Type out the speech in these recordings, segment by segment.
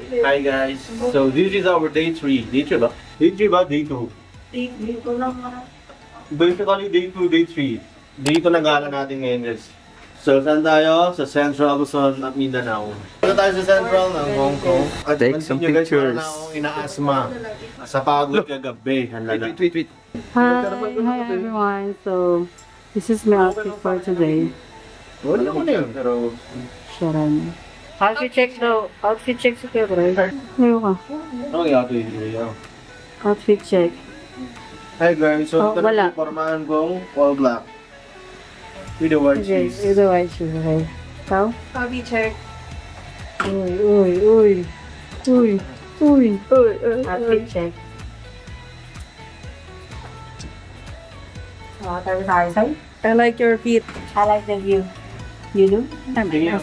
Hi guys. So this is our day 3. Day 3 ba? Day 3 ba? Day 2? Day ko lang. Basically day 2, day 3. Dito na gala natin ngayon guys. So saan tayo? Sa Central Luzon at Mindanao. Dito tayo sa Central ng Hong Kong. At Take some pictures. Guys, na akong inaasma. Sa pagod kagabi. Wait. Hi everyone. So this is my outfit for today. Wala ko na yun. Pero Sharon. Outfit check daw. Outfit check sa kayo, bro. Ngayon ka. ano kaya ito yung Outfit check. Hi guys. So ito wala. na yung formahan kong all black. With the white Okay, cheese. with the white shoes. Okay. Ikaw? Hobby check. Uy. Outfit check. Tayo tayo sa'yo. I like your feet. I like the view. You do? Sige.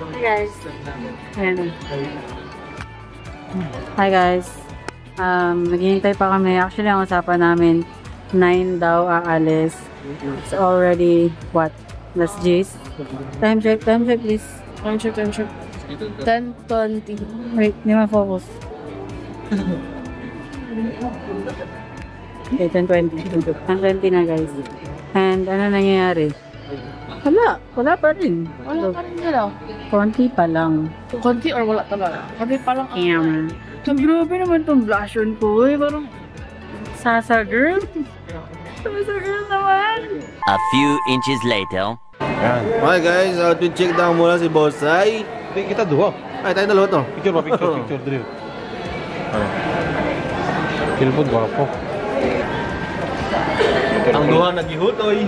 Hi guys. Hi guys. Naghihintay pa kami. Actually, ang usapan namin 9 daw aalis. It's already what? Last G's. Time check please. Time check. 10:20. Wait, hindi ma-focus. Okay, 10:20. 10:20 na guys. And ano nangyayari? Wala pa rin. Wala pa rin nila. Konti pa lang. Konti or wala talaga? Konti pa lang. Camera. Grabe naman tong blush on ko. Parang Sasa girl. Sasa girl naman. A few inches later. Hi guys, outfit check down muna si Bossay. Hindi kita duha. Ay, tayo dalawa to. Picture drill. Kilpod gwapo. Ang duha nagihutoy.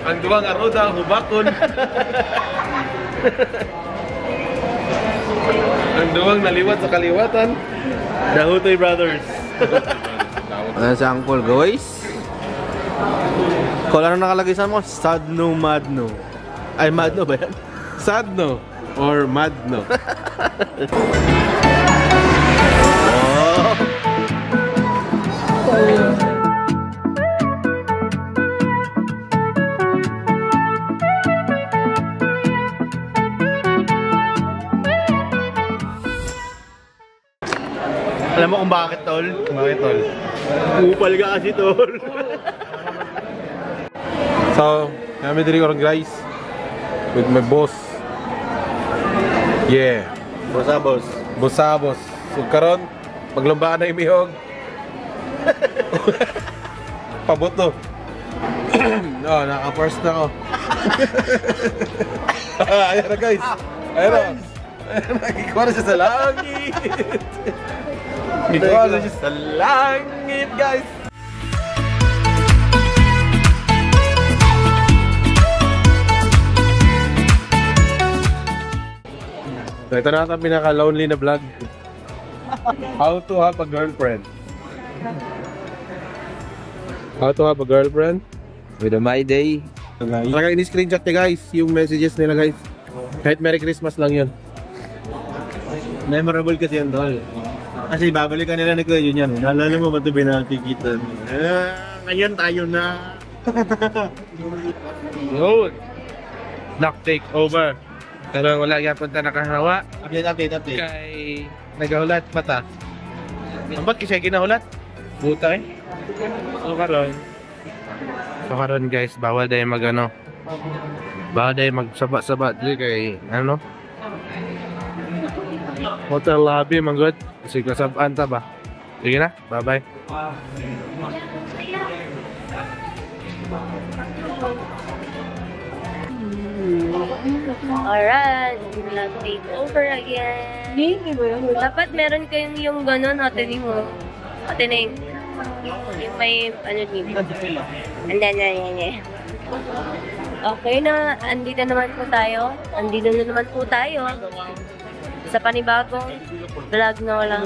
Ang duha nga roda ang hubakon. Ang duwang naliwat sa kaliwatan. The Hutoy Brothers. Ano si Uncle guys? Kung ano nakalagay sa mo? Sadno Madno. Ay, Madno ba yan? Sadno or madno. Alam mo kung bakit, tol? Bakit tol? Upal ka kasi, tol. So, kami diri orang guys with my boss. Yeah. Bossa, boss. Boss. So karon maglumbaan na imihog. Paboto. No, naka-first na ako. Ayan na guys. Ayan na. Nakikuha na siya sa langit. Nakikuha na siya sa langit guys. So ito na ang pinaka-lonely na vlog. How to have a girlfriend. How to have a girlfriend with a My Day. Talaga ini-screenshot niya guys, yung messages nila guys. Kahit Merry Christmas lang yun. Memorable kasi yan, tol. Kasi babalikan nila ni Kuya Jun yan. Naalala mo ba ito binatikitan? Ngayon tayo na. Yun. Knock take over. Pero wala yan punta nakahawa. Update. Kay nagahulat mata. Ba't kasi ginahulat? Buta eh. So karon guys, bawal dahil mag-ano. Bawal dahil magsaba-saba dito kay ano. Hotel lobby manggod. Kasi kasabaan ta ba? Sige na, bye-bye. Alright, vlog take over again. Dapat meron kayong yung gano'n, ate mo. Ate na yung may ano dito. Okay na, andito naman po tayo. Andito na naman po tayo. Sa panibagong vlog na walang.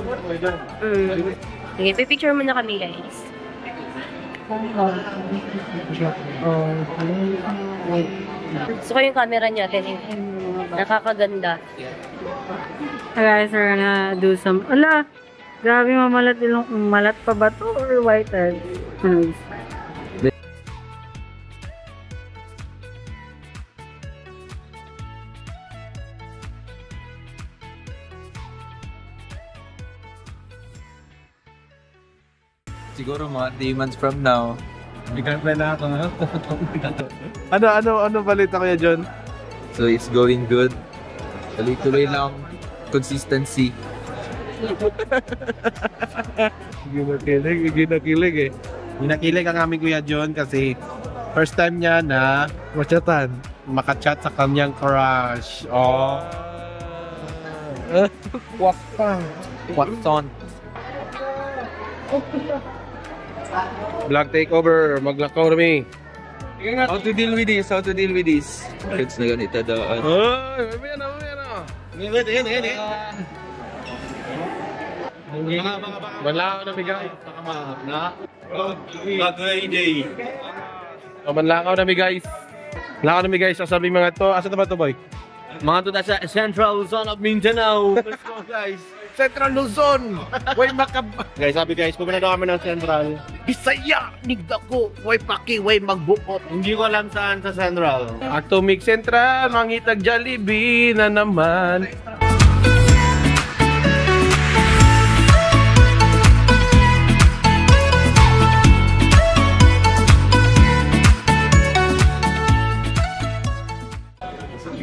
Sige, pipicture muna kami guys. Gusto ko yung camera niya, ate. Nakakaganda. Hi guys, we're gonna do some... Ala! Grabe mamalat ilong... Malat pa ba to or white head? Anyways. Siguro mga 3 months from now. Ano balita Kuya John? So it's going good. Tuloy-tuloy lang. Consistency. Ginakilig eh. Ginakilig ang aming Kuya John kasi first time niya na makachat sa kanyang crush. Oh. Watson. Vlog takeover. Maglakaw na mi. How to deal with this? Kids na ganito daw. Mamaya na. Manlakaw na mi guys. Manlakaw na mi guys. Manlakaw na mi guys. Sasabi mga to. Asa ba to boy? Mga to sa Central Luzon of Mindanao. Let's go guys. Central Luzon! Way makab... Guys, sabi guys, pumunta daw kami ng Central. Bisaya! Nigdako! Way paki! Way magbukot! Hindi ko alam saan sa Central. Atomic Central! Mangitag Jollibee na naman!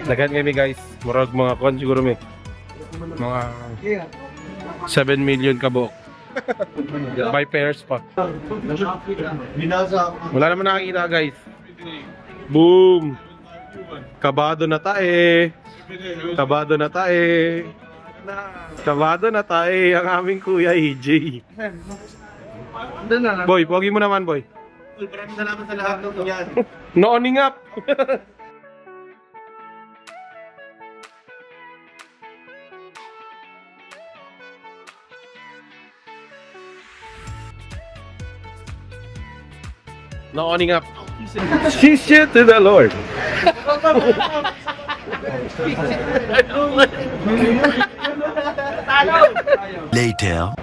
Lagan kami guys. Murag mga kon siguro may mga 7 million kabok. By pairs pa. Wala naman nakakita guys. Boom! Kabado na tae. Ang aming kuya EJ. Boy, pogi mo naman boy. Maraming salamat sa lahat ng yan. Nooning up! Nooning up. Shisha to the Lord. Later.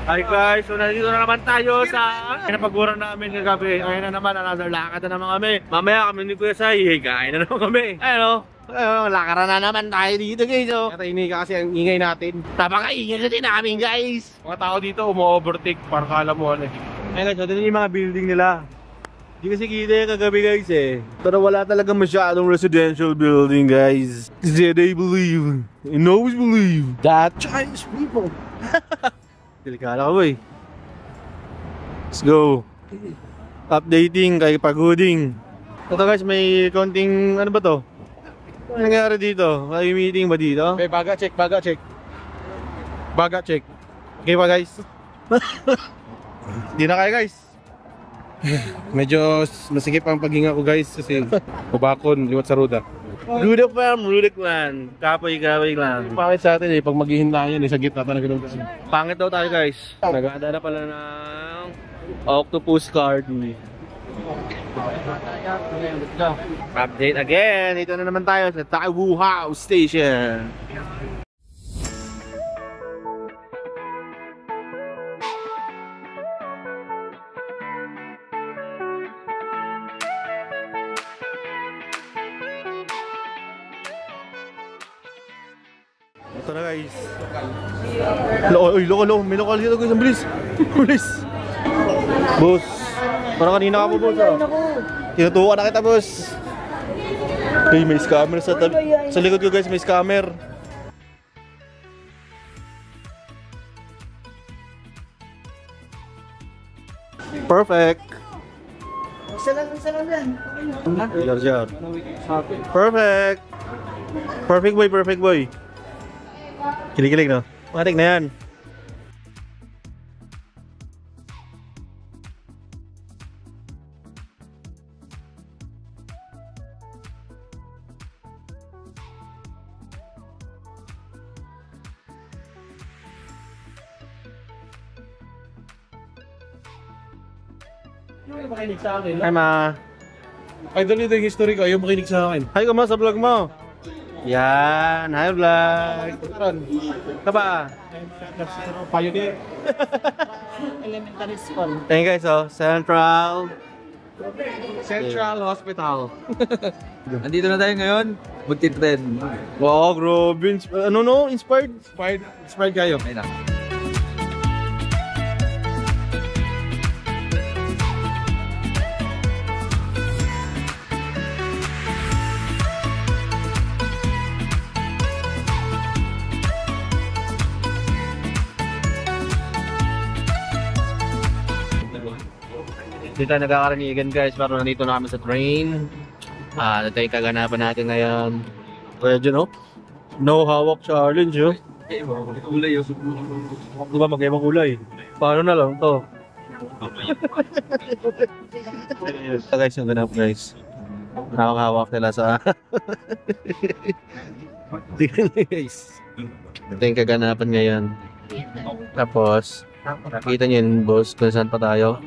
Hi guys, so nandito na naman tayo sa napagburan namin kagabi. Ayun na naman, another lakad na naman kami. Mamaya kami ni Kuya Sai, kain na naman kami. Ayun o, lakaran na naman tayo dito guys. Natainay ka kasi ang ingay natin. Napakaingay na din namin guys. Mga tao dito umo-overtake para kala mo ano. Ayun guys, ito yung mga building nila. Hindi kasi kita yung kagabi guys eh. Pero wala talaga masyadong residential building guys. Kasi they believe, and always believe, that Chinese people. Delikala ka boy. Let's go. Updating kay Paguding. Ito guys, may konting, ano ba to? Ano nangyari dito? May meeting ba dito? Okay, baga check. Okay pa guys? Di na kaya guys. Medyo masikip ang paghinga ko guys kasi kubakon, liwat sa ruda. Ruda fam, Ruda clan. Kapoy lang. Pangit sa atin eh, pag maghihinlayan eh, sa gitna pa na ganun kasi. Pangit daw tayo guys. Naganda na pala ng octopus card. Update again. Ito na naman tayo sa Taiwu House Station. Ito na guys. Lokal. May lokal dito guys. Bilis. Boss. Parang kanina ka po boss. Tinutuwa na kita boss. Okay, may scammer sa tabi. Sa likod ko guys, may scammer. Perfect. Jar. Perfect. Perfect boy. Kilig no? Matik na yan. Hi ma. Idol nito yung history ko, ayaw makinig sa akin. Hi ka ma sa vlog mo. Yan, hi vlog. Kaba. Pioneer. Elementary school. Thank you guys, Central Hospital. Nandito na tayo ngayon. Magti-trend. Wow, grabe. Inspired? Inspired kayo. Ayun na. Hindi tayo nagkakaranigan guys, pero nandito na kami sa train. Ito yung kaganapan natin ngayon. Kaya dyan oh. No hawak challenge oh. Kulay yun. Di ba mag-ibang kulay? Paano na lang to? Ito guys yung ganap guys. Hawak-hawak nila sa... Tingnan nyo guys. Ito yung kaganapan ngayon. Tapos, nakita nyo yun boss kung saan pa tayo.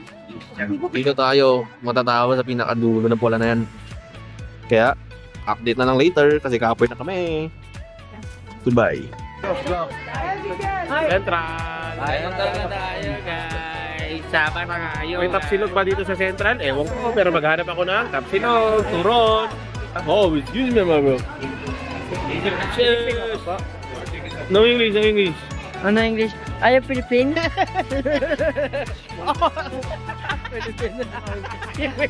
Dito tayo matatawa sa pinakadulo ng pula na yan. Kaya, update na lang later kasi kapoy na kami. Goodbye. Central! Ayun talaga tayo, guys. Sama na kayo. May tapsilog ba dito sa Central? Ewan ko, pero maghanap ako ng tapsilog, turon. Oh, excuse me my bro. Cheers! No English, no English. Ano English? Ayaw Philippines?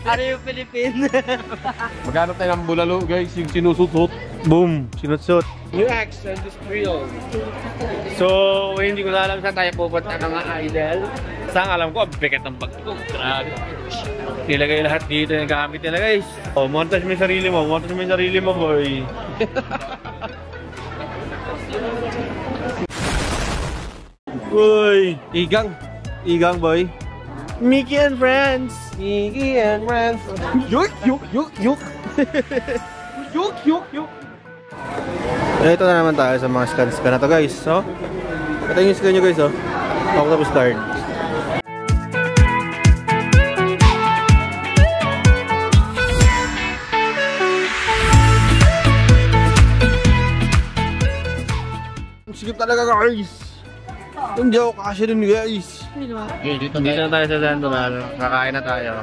Ano yung Philippines? Maghanap tayo ng bulalo, guys, yung sinusut-sut. Boom, sinutsot. New X Industrial. So, hindi ko na alam saan tayo pupunta ng mga idol. Saan alam ko, ang bigat ng bag ko. Grabe. Nilagay lahat dito yung gamit nila, guys. Oh, montage mo yung sarili mo. Montage mo yung sarili mo, boy. Boy. Igang. Igang, boy. Mickey and Friends. Mickey and Friends. Yuk, yuk, yuk, yuk. Yuk, yuk, yuk. Ito na naman tayo sa mga scans ka na to, guys. So, ito yung scan nyo, guys, oh. Octopus card. Sigip talaga, guys. Hindi ako kasi dun, guys. Dito na tayo sa Sandoval. Kakain na tayo.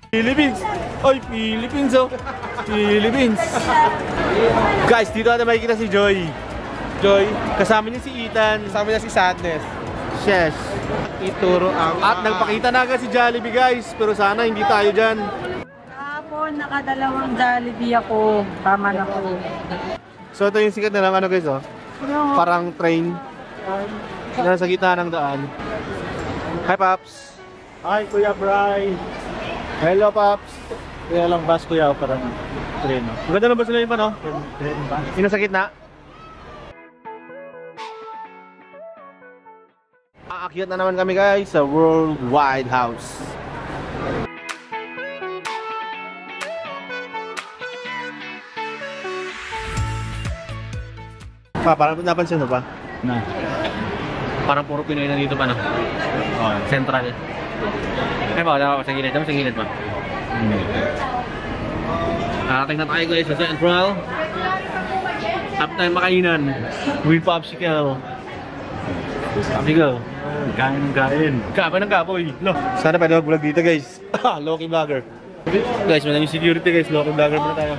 Philippines! Ay, Philippines, oh! Philippines! Guys, dito natin makikita si Joy. Joy, kasama niya si Ethan. Kasama niya si Sadness. Yes. Ituro ang... At nagpakita na agad si Jollibee, guys. Pero sana hindi tayo dyan. Kahapon, nakadalawang Jollibee ako. Tama na ko. So, ito yung sikat na lang, ano guys, oh. Parang train. Nasa gitna ng daan. Hi, Paps. Hi, Kuya Bry. Hello, Paps. Kaya lang bus, Kuya, parang train. No? Maganda na ba sila yung ano? Train ba? Yung nasa gitna? Aakyat na naman kami guys sa Worldwide House. Parang napansin mo pa? Na. Parang puro Pinoy na dito pa no? Oh. Central. Ay ba, dapat sa gilid. Dapat sa gilid pa. Nakating na tayo guys sa Central. Up tayo makainan. With popsicle. Popsicle. Kain ng kain. Kapoy ng kapoy. Lo. Sana pwede mag-vlog dito guys. Loki vlogger. Guys, maraming security guys. Loki vlogger muna tayo.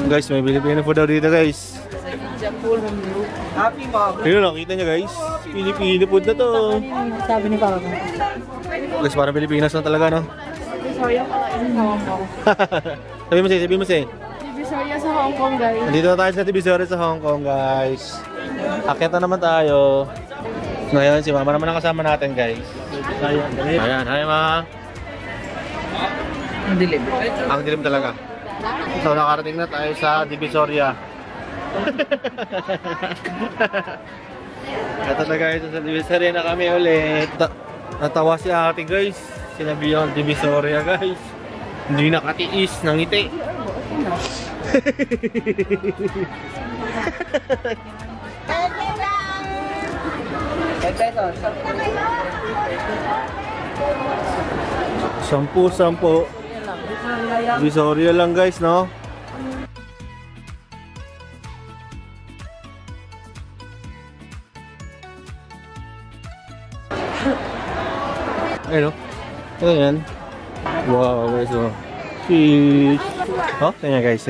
Guys, may Filipino food daw dito guys. Ayun, nakita nyo guys. Filipino food na to. Sabi ni Papa. Guys, parang Pilipinas na talaga no? Divisoria pala in Hong Kong. Sabi mo si. Divisoria sa Hong Kong, guys. Nandito na tayo sa Divisoria sa Hong Kong guys. Akyat na naman tayo. Ngayon, si Mama naman ang kasama natin guys. Ayan, hi Ma. Ang dilim. Ang dilim talaga. So nakarating na tayo sa Divisoria. Ito na guys, sa Divisoria na kami ulit. Natawa si ate guys. Sinabi yung Divisoria guys. Hindi nakatiis ng ngiti. Sampu. Divisoria lang guys, no? Ayun, no? Ito yan. Wow, guys, oh. Fish. Oh, tingnan guys.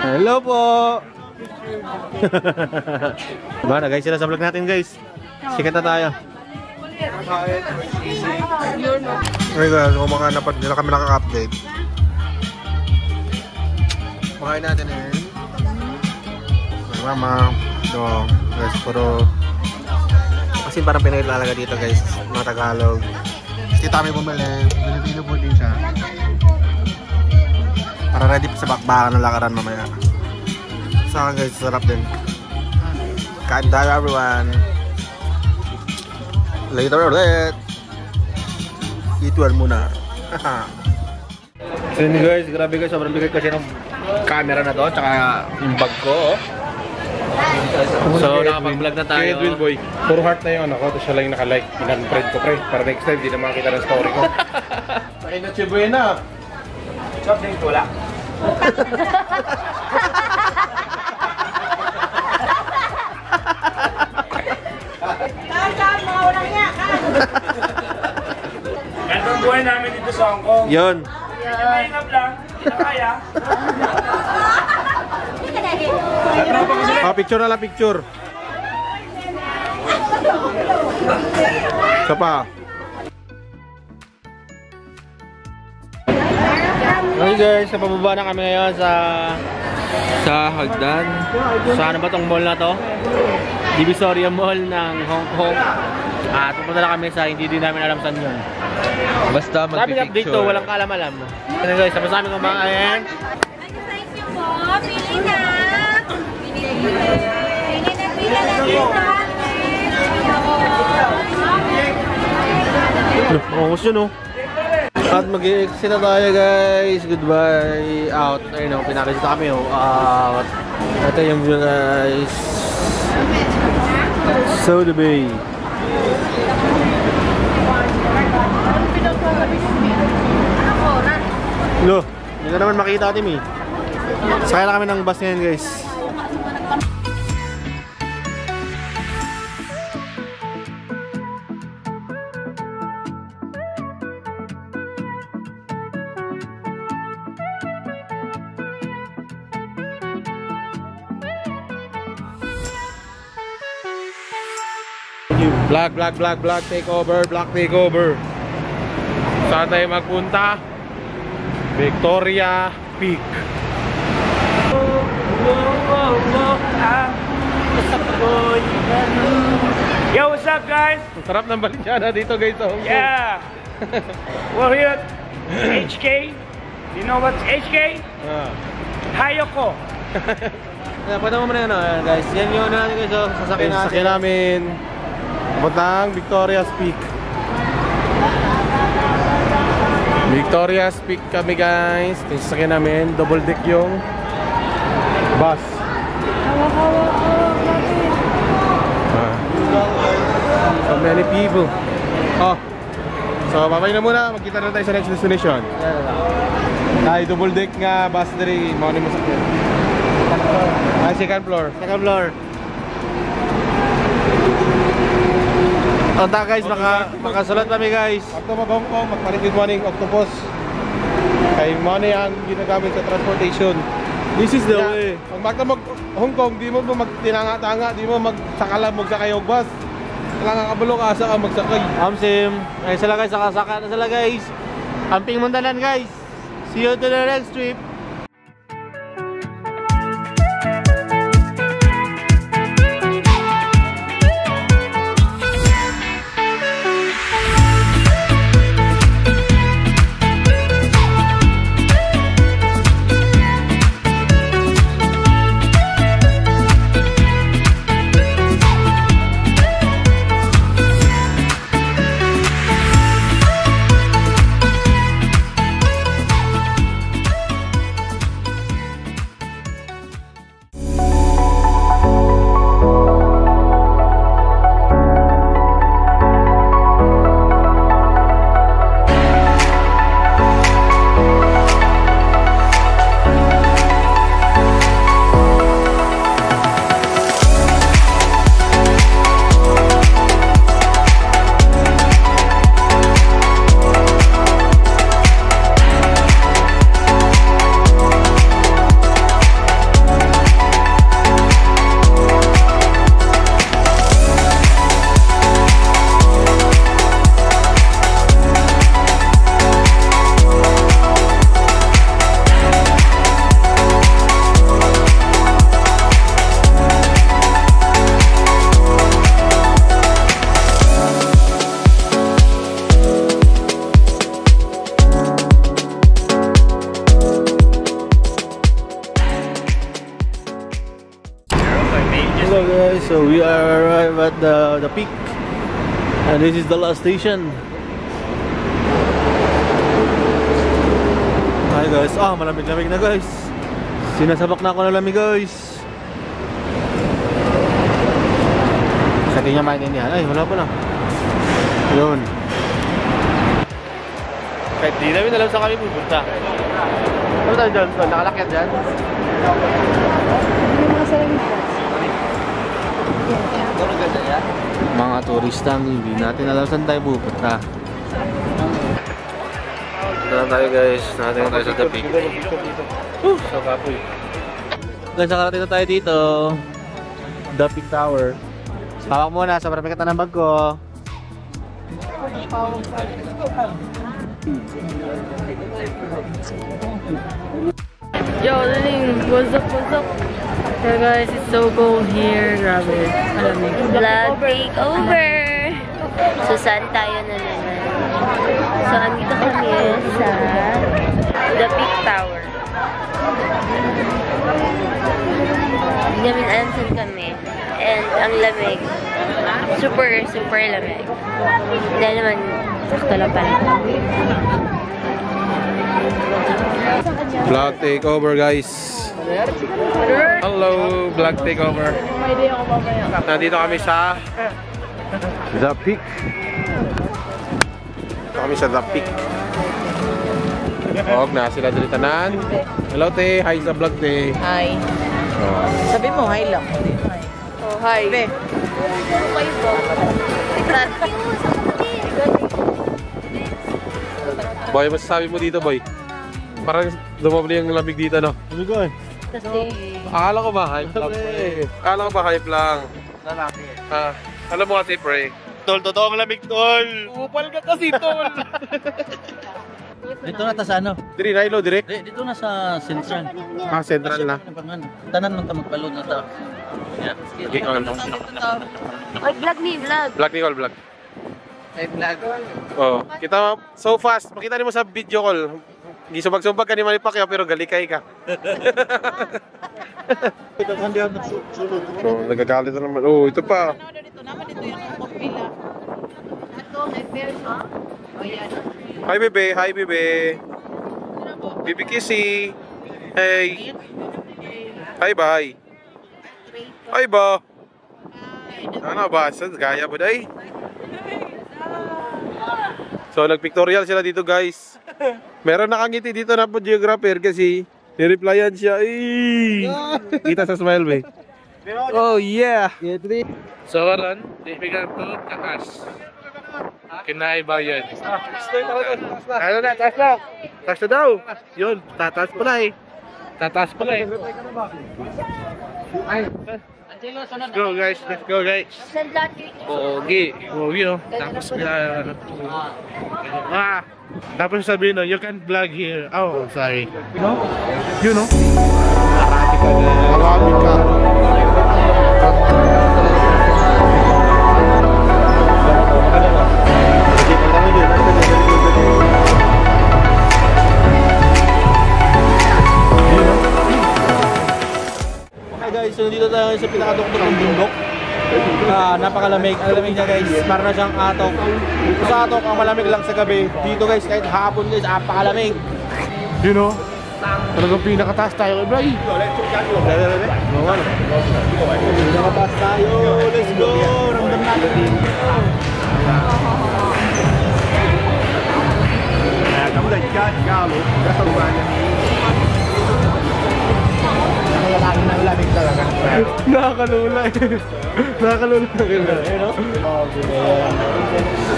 Hello po! Diba na guys, sila sa vlog natin guys. Sikat na tayo. Okay guys, kumakain nila kami nakaka-update. Makain natin eh. Mama. So, guys, puro... Kasi parang pinaglalagay dito guys, mga Tagalog. Kasi kami bumili, Pilipino po din siya. Para ready pa sa bakbakan ng lakaran mamaya. Sa akin guys, sarap din. Kain tayo everyone. Later ulit. Ituan muna. So yun guys, grabe guys, sobrang bigat kasi ng camera na to, tsaka yung bag ko. So nakapag-vlog na tayo. Edwin boy, puro heart na yung ano ko, tapos siya lang yung naka-like. Inan-friend ko pre, para next time di na makita ng story ko. Sakay na Chibuena. Chop din ko lang. Ganito ang buhay namin dito sa Hong Kong. Yun. Mahingap lang, hindi na kaya. Picture na lang, picture. Isa pa. Okay guys, sa pababa na kami ngayon sa hagdan. Saan ba tong mall na to? Divisoria Mall ng Hong Kong. At pupunta na kami sa hindi din namin alam saan yun. Basta Sabi update to, walang kaalam-alam. Ano guys, tapos namin kumakain. Pili na! Pili na! Focus yun oh. At mag-i-exit na tayo guys. Goodbye. Out. Ayun oh, pinarisita kami oh. Out. Ito yung view guys. Soda Bay. Lo, hindi ka naman makita Tim eh. Sakay na kami ng bus ngayon guys. Vlog takeover. Saan tayo magpunta? Victoria Peak. Yo, what's up guys? Ang sarap ng Balenciaga dito guys sa Hong Kong. Yeah! We're here at HK. You know what's HK? Hayoko. Pwede mo muna yun guys. Yan yun natin guys oh. Sasakyan namin. Puntang Victoria's Peak. Victoria's Peak kami guys. Sasakyan namin. Double deck yung bus. So many people. Oh. So babay na muna. Magkita na tayo sa next destination. Ay, double deck nga bus dari. Mauni mo sakyan. Ay, second floor. Second floor. Tanta guys, makasalat kami guys. After mag-Hong Kong, magpalit mo ng octopus. Kay money ang ginagamit sa transportation. This is the way. Pag magta Hong Kong, di mo magtinanga-tanga, di mo magsakala magsakay og bus. Kailangan kabalo ka sa magsakay. Amsim. Ay sila guys, sakasaka na sila guys. Amping Mundanan guys. See you to the next trip. Hello guys, so we are arrived at the peak. And this is the last station. Hi guys, malamig-lamig na guys. Sinasabak na ako ng lamig guys. Sa di niya maintindihan. Ay, wala pa na. Yun. Kahit di namin alam saan kami pupunta. Ano tayo dyan? Nakalakyat dyan? Mga turistang hindi natin alam saan tayo pupunta. Ito na tayo guys. Nakatingin tayo sa The Peak. So kapoy. Guys, nakarating na tayo dito. The Peak Tower. Hawak muna sa parang ng bag ko. Yo, Ling, what's up, what's up? So guys, it's so cold here. Grabe. Malamig. Vlog takeover! So, saan tayo na naman? So, andito kami sa The Peak Tower. Hindi namin alam saan kami. And ang lamig. Super, super lamig. Dahil naman, sakto lang pala. Vlog takeover guys. Hello, vlog takeover. Nandito kami sa The Peak. Dito kami sa The Peak. Og na sila diri tanan. Hello te, hi sa vlog te. Hi. Sabi mo, hi lang. Oh, hi. Be. Boy, masasabi mo dito boy? Parang dumabli yung lamig dito no? Ano ko eh? Kasi, Akala ko ba hype lang? Akala ko ba hype lang? Lalaki. Alam mo kasi pre. Tol, totoong lamig tol. Upal ka kasi tol. Dito na ta sa ano? Diri na ilo direct. Dito na sa Central. Central na. Tanan man ta magpalod na ta. Yeah. Okay, ano? oy, vlog ni, vlog. Vlog Nicole, vlog. Ay vlog. Oh, kita so fast. Makita nimo sa video call. Di sumbag-sumbag ka ni Manny Pacquiao pero galikay ka. So, nagagalit na naman. Oh, ito pa. Hi bebe, hi bebe. Bibi Kissy. Hey. Hi bye. Hi ba. Ano ba? Gaya ba day? So, nag-pictorial sila dito guys. Meron nakangiti dito na po geographer kasi nireplyan siya. Kita sa smile ba? Oh yeah. So karon, bibigyan ko takas. Kinay ba yun? Ano na, taas na. Taas na daw. Yun, tataas pala eh. Tataas pala eh. Go guys, let's go guys. Pogi. Pogi oh. Tapos tapos sabihin no, you can't vlog here. Oh, sorry. You know? Marami ka na. Marami ka. Okay guys, so dito tayo sa pinakaduktok ng bundok. Napakalamig. Ang lamig niya guys, para na siyang atok. Sa atok, ang malamig lang sa gabi. Dito guys, kahit hapon guys, napakalamig. You know? Talagang pinakataas tayo, Ibray. Pinakataas tayo, let's go! Ramdam natin dito. Nakakalula eh. Nakakalula ka na.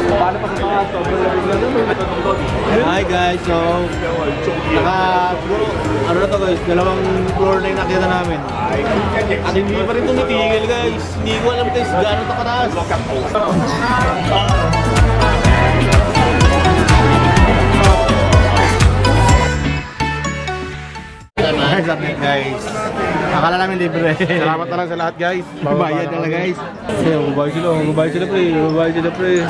Paano pa sa mga sobrang lamig na naman? Hi guys, so ano na to guys, dalawang floor na yung nakita namin. At hindi pa rin itong itigil guys. Hindi ko alam guys gaano ito kataas. Guys, akala namin libre. Salamat na lang sa lahat guys. Bayad na lang guys. Mabayad sila pre.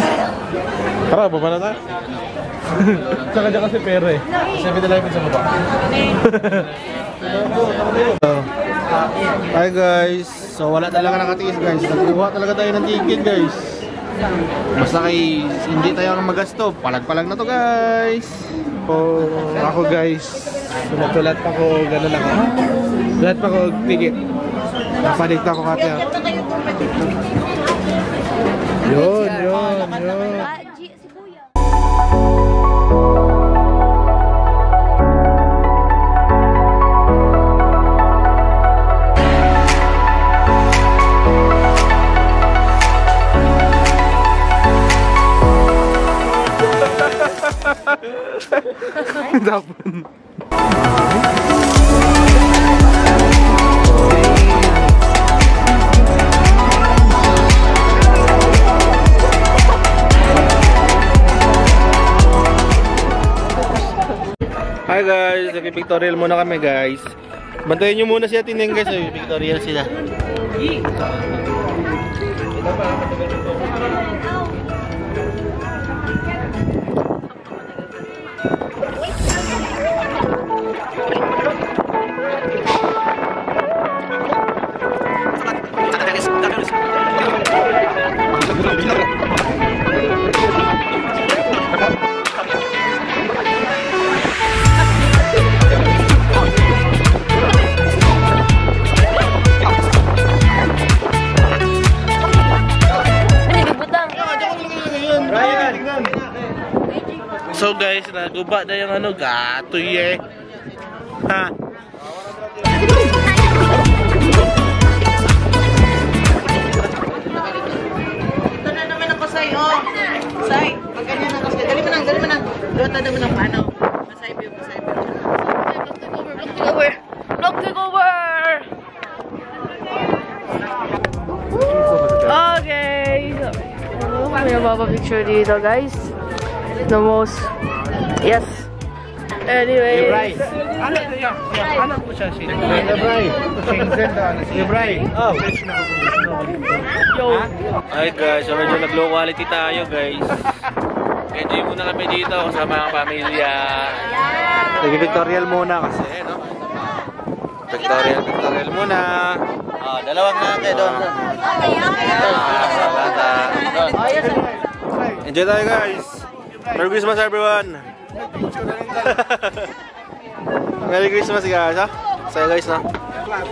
Tara, baba na tayo. Saka dyan kasi pera eh. 7-Eleven sa baba. Hi guys. So wala talaga nakatiis guys. Nagkuha talaga tayo ng ticket guys. Basta kay hindi tayo magasto. Palag-palag na to guys. So, ako guys, sulat pa ko, gano'n ako. Sulat pa ko ticket. Napaligta ko kati. Yun. Dapat. Hi guys, nag-pictorial muna kami guys. Bantayan nyo muna si Ate Neng guys, nag-pictorial sila. So guys, naguba na yung ano, gatoy eh. Ha? Ito na naman ako sa'yo. Say, pag ganyan ako sa'yo. Dali mo nang. Luta naman ang panaw. Masay mo. Vlog takeover! Okay! May mapapicture dito guys. The most... Yes. Anyway. Ano po siya? Lebray. Oh. Hi guys, so medyo nag-low quality tayo guys. Enjoy muna kami dito kasama ang pamilya. Nag-pictorial muna kasi no? Pictorial muna. Dalawang natin doon. Enjoy tayo guys. Merry Christmas everyone. Merry Christmas guys ha. Sa'yo guys no.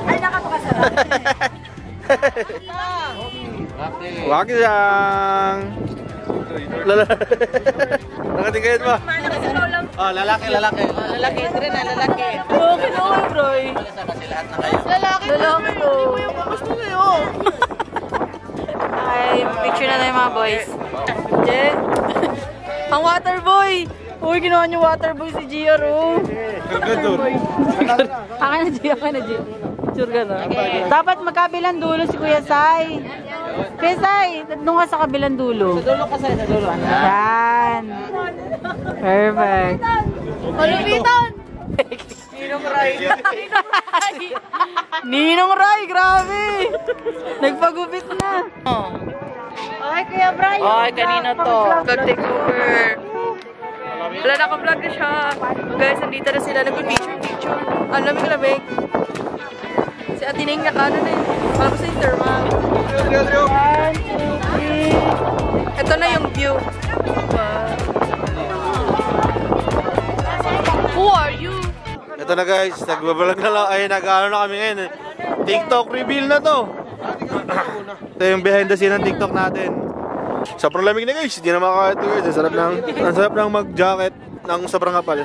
Ay, nakapakasarap. Wag lang. Nakatingin ba? Oh, lalaki. Lalaki. Tira na, lalaki. Okay na kayo, Roy. Lahat na kayo. Lalaki to. Gusto kayo. Ay, picture na tayo mga boys. Yeah. Ang water boy. Uy, ginawa niyo water boy si Gia, oh. Akin na, Gia. Sure ka na. Dapat magkabilang dulo si Kuya Sai. Kuya Sai, doon ka sa kabilang dulo. Sa dulo ka sa dulo. Yan. Perfect. Malupitan! Ninong Ray, grabe! Nagpagupit na. Okay, Kuya Brian. Okay, kanina to. Vlog takeover. Wala na ka-vlog na siya. Guys, nandito na sila. Nag-picture. Ang lamig-lamig. Si Ate Neng nakano na eh. Alam ko sa thermal. 1, 2, 3. Ito na yung view. Who are you? Ito na guys, nagbabalag na lang. Ay, nag-ano na kami ngayon eh. TikTok reveal na to. Ito yung behind the scene ng TikTok natin. Sobrang lamig na guys, hindi na makakahit guys. Ang sarap ng mag-jacket ng sobrang kapal.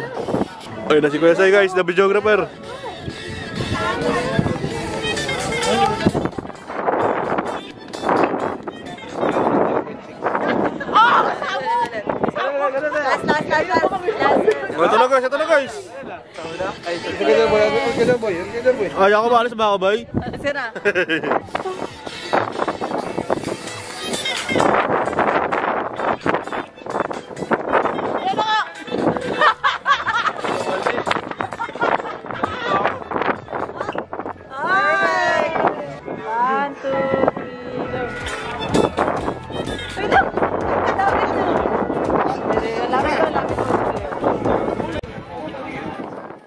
Ayun na si Kuya Sai guys, the videographer. Ito na guys. Ay, ako ba? Alis ba ako ba? Sira.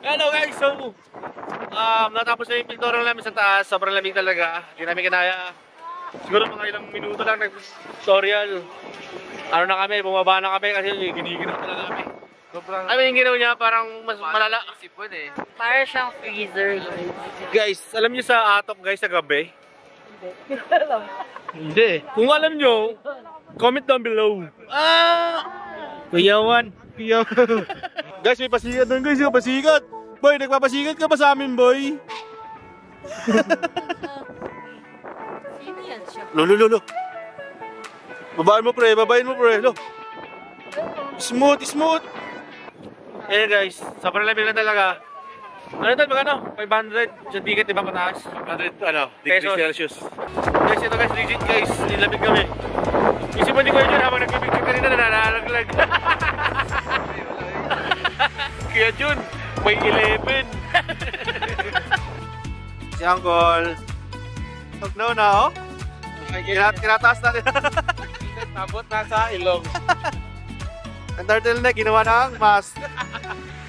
Hello guys, so natapos na yung pictorial namin sa taas, sobrang lamig talaga. Hindi namin kinaya. Siguro mga ilang minuto lang nag-tutorial. Ano na kami, bumaba na kami kasi giniginaw talaga kami. Sobrang... I mean, ginaw niya parang mas malala. Para siyang freezer. Guys, alam niyo sa Atok guys sa gabi? Hindi. Kung alam niyo, comment down below. Kuyawan. Guys, may pasikat doon guys, yung pasikat. Boy, nagpapasikat ka ba sa amin, boy? Sino yan siya? Lolo. Babain mo pre. Lo. Smooth. Eh guys, sobrang lamig na talaga. Ano ito, magkano? 500 sa ticket, diba pataas? 500, degree Celsius. Guys, ito guys, legit guys, nilamig kami. Isip mo, hindi ko yun habang nag-picture kanina, nananalaglag. Kaya Jun, may 11. Si Uncle. Tugnaw na, oh. Kinataas natin. Tabot na sa ilong. Ang turtleneck, ginawa ng mask.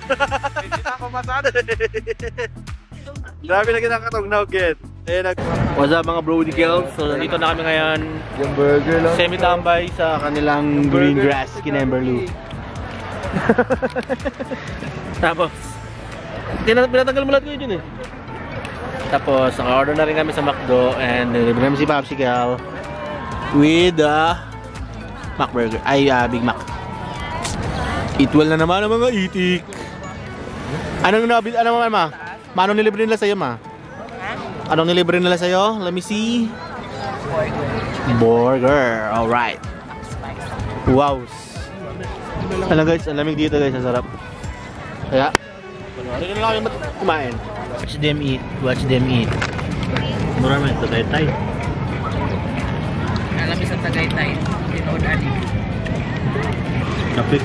Hindi na ako masado. Grabe na kinakatugnaw, Kid. What's up mga Brody Girls? So, nandito na kami ngayon. Yung burger lang. Semi-tambay sa kanilang green grass, Kinemberloo. Tapos, pinatanggal mo lahat ngayon yun eh. Tapos, naka-order na rin kami sa McDo and nilibig namin si Popsicle with Mac Burger. Ay, Big Mac. Eatwell na naman ang mga itik. Anong nilibre nila sa'yo, ma? Anong nilibre nila sa'yo? Let me see. Burger. Alright. Wow. Ano guys, ang lamig dito guys, ang sarap. Kaya, panoorin na lang kami kumain. Watch them eat. Mura mo yung Tagaytay. Alam sa Tagaytay. Tinood ali. Kapit.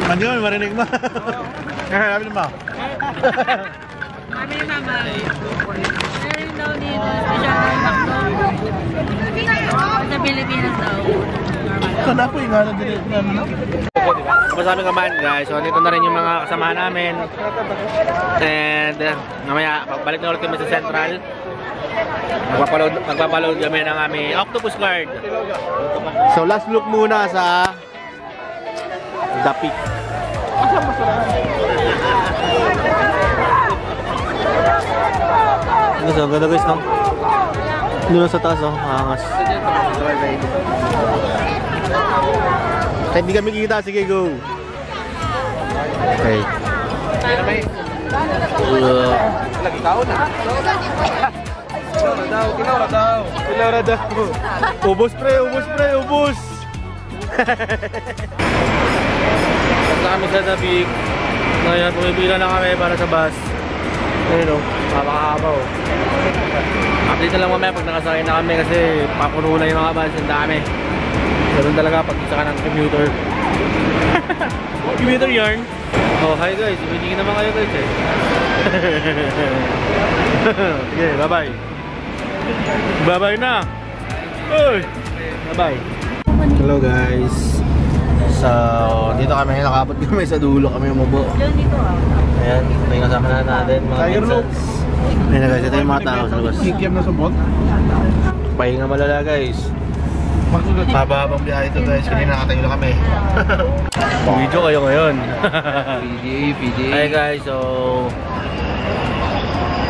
Ano yun? Marinig mo? Kakain mo? Kami mama. Meron daw dito. Special McDo. Sa Pilipinas daw. Sana po yung gano'n din ito. Masabi kaman guys, so dito na rin yung mga kasama namin. And mamaya, balik na ulit kami sa Central. Magpapaload kami ng aming Octopus Card. So last look muna sa The Peak. So, ang ganda guys, no? Doon sa taas, no? Maangas. Kahit hindi kami kikita, sige, go! Okay. Lagi tao na. Ilaw daw. Ubus pre, ubus! Punta kami sa Tabig. Ngayon, pumipila na kami para sa bus. Ayun o, mapakahaba o. Update na lang mamaya pag nakasakay na kami kasi papuno na yung mga bus. Ang dami. Ganun talaga pag isa ka ng commuter. Commuter yarn. Oh, hi guys. Ibigin naman kayo guys eh. Sige, bye-bye. Bye-bye na. Uy! Bye-bye. Hello guys. So, dito kami nakabot kami sa dulo kami umubo. Dito ah. Ayan, may kasama na natin mga Tiger Mensans. Ayun na guys, ito yung mga tao sa labas. Kikiam na subot. Pahinga malala guys. Haba-habang biyahe ito guys, kanina nakatayo na kami. Video kayo ngayon. PDA. Hi guys, so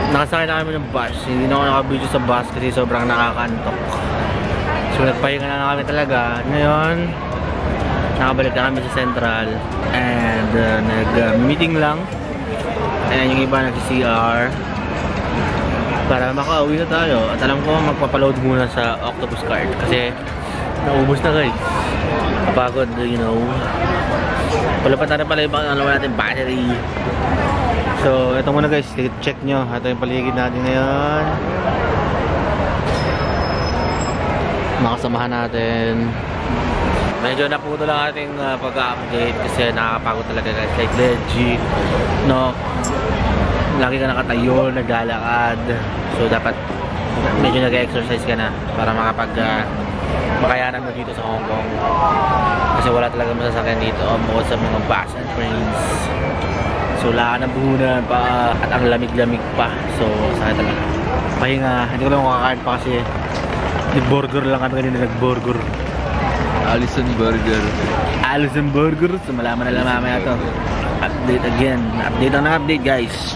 nakasakay na kami ng bus. Hindi na ako naka-video sa bus kasi sobrang nakakantok. So nagpahinga na kami talaga. Ngayon, nakabalik na kami sa Central. And nag-meeting lang. And yung iba nag-CR. Para makauwi na tayo. At alam ko magpapaload muna sa Octopus card. Kasi naubos na guys. Kapagod, you know. Palapatan na pala yung natin battery. So, ito muna guys, check nyo. Ito yung paligid natin ngayon. Makasamahan natin. Medyo naputo lang ating pag-update kasi nakakapagod talaga guys. Like legit, no? Lagi ka nakatayo, naglalakad. So, dapat medyo nag-exercise ka na para makayanan mo dito sa Hong Kong. Kasi wala talaga masasakyan dito bukod sa mga bus and trains. So wala ka ng puhunan pa at ang lamig-lamig pa. So sana talaga pahinga. Hindi ko lang makakain pa kasi nag-burger lang kami kanina. Nag-burger Allison Burger. Allison Burger. So malaman na lang mamaya to. Update again. Update guys.